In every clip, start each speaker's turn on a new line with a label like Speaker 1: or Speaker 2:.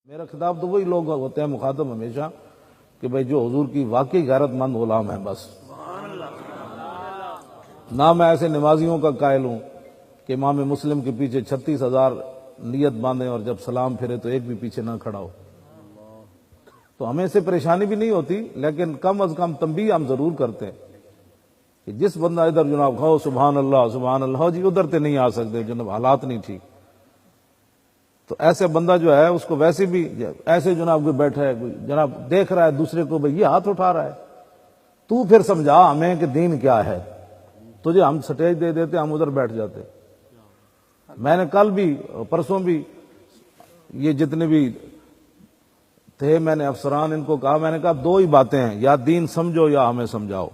Speaker 1: میرا خطاب تو وہی لوگ ہوتے ہیں مخاطب ہمیشہ کہ بھئی جو حضور کی واقعی غیرت مند غلام ہے، بس نہ میں ایسے نمازیوں کا قائل ہوں کہ امام مسلم کے پیچھے 36,000 نیت باندھیں اور جب سلام پھرے تو ایک بھی پیچھے نہ کھڑا ہو. تو ہمیں سے پریشانی بھی نہیں ہوتی، لیکن کم از کم تنبیہ ہم ضرور کرتے ہیں کہ جس بندہ ادھر جناب کھاؤ سبحان اللہ جی ادھر تے نہیں آ سکتے، جناب حالات نہیں ٹھیک. تو ایسے بندہ جو ہے اس کو ویسے بھی ایسے جناب کوئی بیٹھا ہے، کوئی جناب دیکھ رہا ہے دوسرے کو، بھئی یہ ہاتھ اٹھا رہا ہے، تو پھر سمجھا ہمیں کہ دین کیا ہے. تجھے ہم سٹیج دے دیتے، ہم ادھر بیٹھ جاتے. میں نے کل بھی پرسوں بھی یہ جتنے بھی تھے میں نے افسران ان کو کہا، میں نے کہا دو ہی باتیں ہیں، یا دین سمجھو یا ہمیں سمجھاؤ،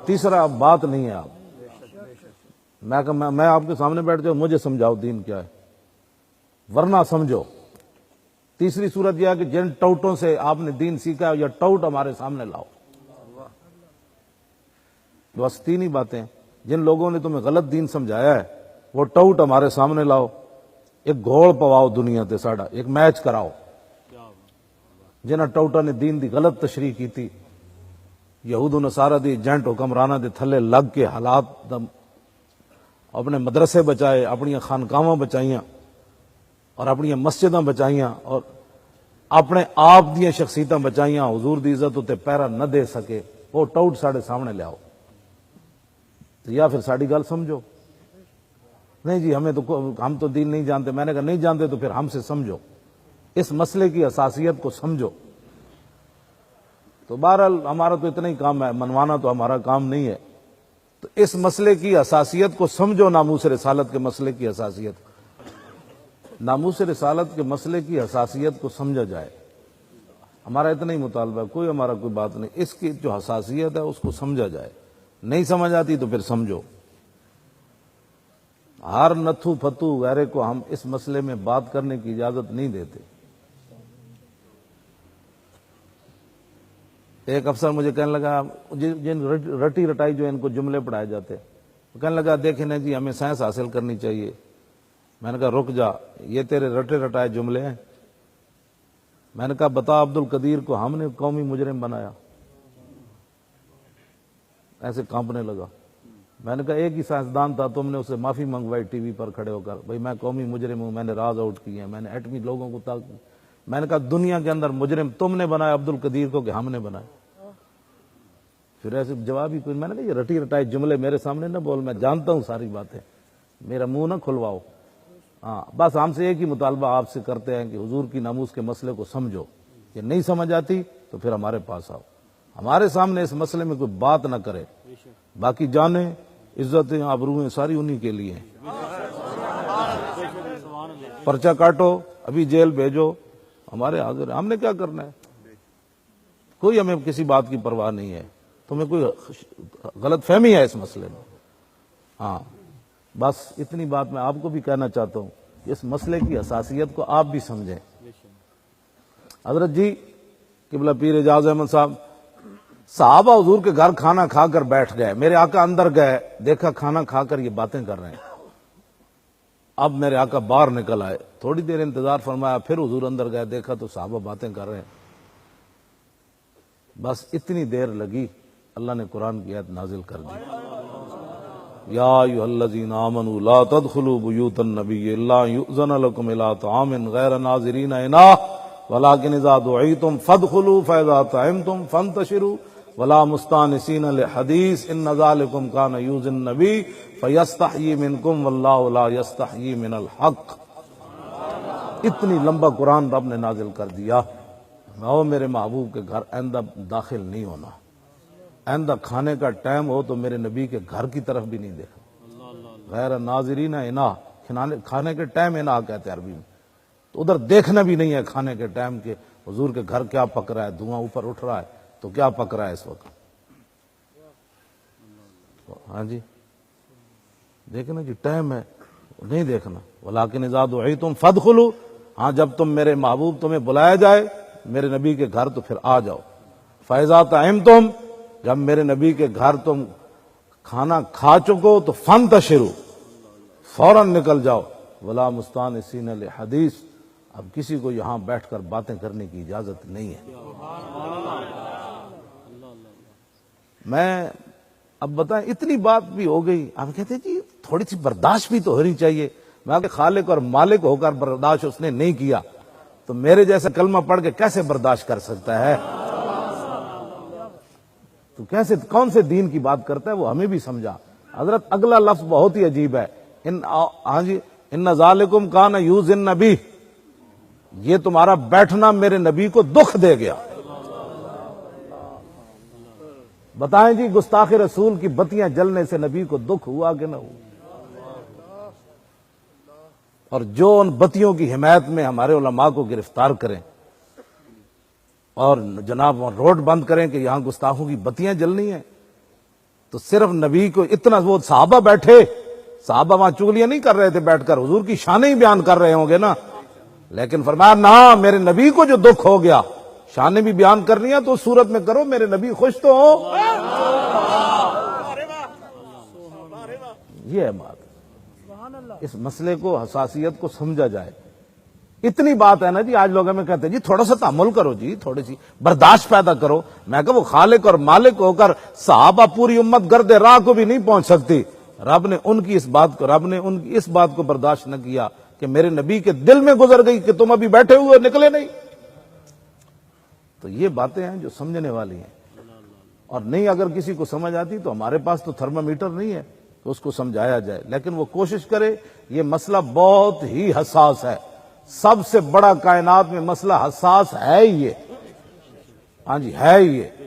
Speaker 1: تیسرا بات نہیں ہے. آپ میں آپ کے سامنے بیٹھ جاؤں، مجھے سمجھاؤ دین کیا ہے، ورنہ سمجھو. تیسری صورت یہ ہے کہ جن ٹوٹوں سے آپ نے دین سیکھا ہے یا ٹوٹ ہمارے سامنے لاؤ. بس تین ہی باتیں. جن لوگوں نے تمہیں غلط دین سمجھایا ہے وہ ٹوٹ ہمارے سامنے لاؤ، ایک گھوڑ پواؤ دنیا تے ساڑا، ایک میچ کراؤ. جنہ ٹوٹا نے دین دی غلط تشریح کی تھی، یہود و نصارہ دی ایجنٹ حکمرانہ دے تھلے لگ کے حالات اپنے مدرسے بچائے، اپنی خانقاہاں بچائیاں اور اپنی مسجداں بچائیاں اور اپنے آپ دیا شخصیتاں بچائیاں، حضور دی عزت تے پیرا نہ دے سکے، وہ ٹوٹ ساڑے سامنے لے آؤ. تو یا پھر ساڑی گل سمجھو. نہیں جی ہم تو دین نہیں جانتے. میں نے کہا نہیں جانتے تو پھر ہم سے سمجھو، اس مسئلے کی اساسیت کو سمجھو. تو بہرحال ہمارا تو اتنا ہی کام ہے، منوانا تو ہمارا کام نہیں ہے. تو اس مسئلے کی اساسیت کو سمجھو، ناموس رسالت کے مسئلے کی اساسیت. ناموس رسالت کے مسئلے کی حساسیت کو سمجھا جائے. ہمارا اتنا ہی مطالبہ ہے، کوئی ہمارا کوئی بات نہیں. اس کی جو حساسیت ہے اس کو سمجھا جائے. نہیں سمجھ آتی تو پھر سمجھو. ہر نتھو پھتو غیرے کو ہم اس مسئلے میں بات کرنے کی اجازت نہیں دیتے. ایک افسر مجھے کہنے لگا، جن رٹی رٹائی جو ان کو جملے پڑھائے جاتے، وہ کہنے لگا دیکھیں نا جی ہمیں سائنس حاصل کرنی چاہیے. میں نے کہا رک جا، یہ تیرے رٹے رٹائے جملے ہیں. میں نے کہا بتا عبد القدیر کو ہم نے قومی مجرم بنایا. ایسے کانپنے لگا. میں نے کہا ایک ہی سائنسدان تھا، تم نے اسے معافی منگوائی ٹی وی پر کھڑے ہو کر، بھئی میں قومی مجرم ہوں، میں نے راز آؤٹ کیے ہیں، میں نے ایٹمی لوگوں کو میں نے کہا دنیا کے اندر مجرم تم نے بنایا عبد القدیر کو کہ ہم نے بنایا. پھر ایسے جواب ہی کوئی. میں نے کہا یہ رٹی رٹائے جملے میرے سامنے نہ بول، میں جانتا ہوں ساری باتیں، میرا منہ نہ کھلواؤ. ہاں بس ہم سے ایک ہی مطالبہ آپ سے کرتے ہیں کہ حضور کی ناموس کے مسئلے کو سمجھو. یہ نہیں سمجھ آتی تو پھر ہمارے پاس آؤ، ہمارے سامنے اس مسئلے میں کوئی بات نہ کرے. باقی جانیں عزتیں آبرویں ساری انہی کے لیے ہیں. پرچہ کاٹو، ابھی جیل بھیجو، ہمارے حاضر. ہم نے کیا کرنا ہے؟ کوئی ہمیں کسی بات کی پرواہ نہیں ہے. تمہیں کوئی غلط فہمی ہے اس مسئلے میں؟ ہاں بس اتنی بات میں آپ کو بھی کہنا چاہتا ہوں، اس مسئلے کی حساسیت کو آپ بھی سمجھیں. حضرت جی قبلہ پیر اعجاز احمد صحابہ حضور کے گھر کھانا کھا کر بیٹھ گئے. میرے آقا اندر گئے، دیکھا کھانا کھا کر یہ باتیں کر رہے ہیں. اب میرے آقا باہر نکل آئے، تھوڑی دیر انتظار فرمایا، پھر حضور اندر گئے، دیکھا تو صحابہ باتیں کر رہے ہیں. بس اتنی دیر لگی، اللہ نے قرآن کی آیت نازل کر دی. یا ایھا الذین آمنوا لا تدخلوا بیوت النبی الا یؤذن لکم الی طعام غیر ناظرین اناہ ولکن اذا دعیتم فادخلوا فاذا طعمتم فانتشروا ولا مستانسین لحدیث ان ذلکم کان یؤذی النبی فیستحیی منکم واللہ لا یستحیی من الحق. اتنی لمبا قرآن رب نے نازل کر دیا. او میرے محبوب کے گھر آئندہ داخل نہیں ہونا. آئندہ کھانے کا ٹائم ہو تو میرے نبی کے گھر کی طرف بھی نہیں دیکھا. غیر ناظرین اناہ، کھانے کے ٹائم اناہ کہتے ہیں عربی میں. تو ادھر دیکھنا بھی نہیں ہے کھانے کے ٹائم کے حضور کے گھر کیا پک رہا ہے. دھواں اوپر اٹھ رہا ہے تو کیا پک رہا ہے اس وقت. ہاں جی دیکھنا جی ٹائم ہے، نہیں دیکھنا. ولیکن اذا دعیتم فادخلوا، ہاں جب تم میرے محبوب تمہیں بلایا جائے میرے نبی کے گھر تو پھر آ جاؤ. فاذا طعمتم، جب میرے نبی کے گھر تم کھانا کھا چکو تو فانتشروا، فوراً نکل جاؤ. ولا مستانسین لحدیث، اب کسی کو یہاں بیٹھ کر باتیں کرنے کی اجازت نہیں ہے. میں اب بتائیں اتنی بات بھی ہو گئی, آپ کہتے ہیں جی تھوڑی سی برداشت بھی تو ہونی چاہیے. میں کہ خالق اور مالک ہو کر برداشت اس نے نہیں کیا تو میرے جیسا کلمہ پڑھ کے کیسے برداشت کر سکتا ہے؟ تو کیسے کون سے دین کی بات کرتا ہے وہ ہمیں بھی سمجھا. حضرت اگلا لفظ بہت ہی عجیب ہے, ہاں جی, ان ذالکم کان یؤذی النبی, یہ تمہارا بیٹھنا میرے نبی کو دکھ دے گیا. بتائیں جی گستاخ رسول کی بتیاں جلنے سے نبی کو دکھ ہوا کہ نہ ہوا؟ اور جو ان بتیوں کی حمایت میں ہمارے علماء کو گرفتار کریں اور جناب روڈ بند کریں کہ یہاں گستاخوں کی بتیاں جلنی ہیں, تو صرف نبی کو اتنا, وہ صحابہ بیٹھے, صحابہ وہاں چگلیاں نہیں کر رہے تھے بیٹھ کر, حضور کی شانیں ہی بیان کر رہے ہوں گے نا, لیکن فرمایا نہ, میرے نبی کو جو دکھ ہو گیا, شانیں بھی بیان کرنی ہے تو اس صورت میں کرو میرے نبی خوش تو ہو. یہ ہے بات. اس مسئلے کو, حساسیت کو سمجھا جائے. اتنی بات ہے نا جی, آج لوگ ہمیں کہتے ہیں جی تھوڑا سا تحمل کرو جی, تھوڑی سی برداشت پیدا کرو. میں کہ وہ خالق اور مالک ہو کر صحابہ پوری امت گرد راہ کو بھی نہیں پہنچ سکتی. رب نے ان کی اس بات کو برداشت نہ کیا کہ میرے نبی کے دل میں گزر گئی کہ تم ابھی بیٹھے ہوئے نکلے نہیں. تو یہ باتیں ہیں جو سمجھنے والی ہیں, اور نہیں اگر کسی کو سمجھ آتی تو ہمارے پاس تو تھرمامیٹر نہیں ہے تو اس کو سمجھایا جائے, لیکن وہ کوشش کرے. یہ مسئلہ بہت ہی حساس ہے, سب سے بڑا کائنات میں مسئلہ حساس ہے ہی یہ. ہاں جی, ہے ہی یہ.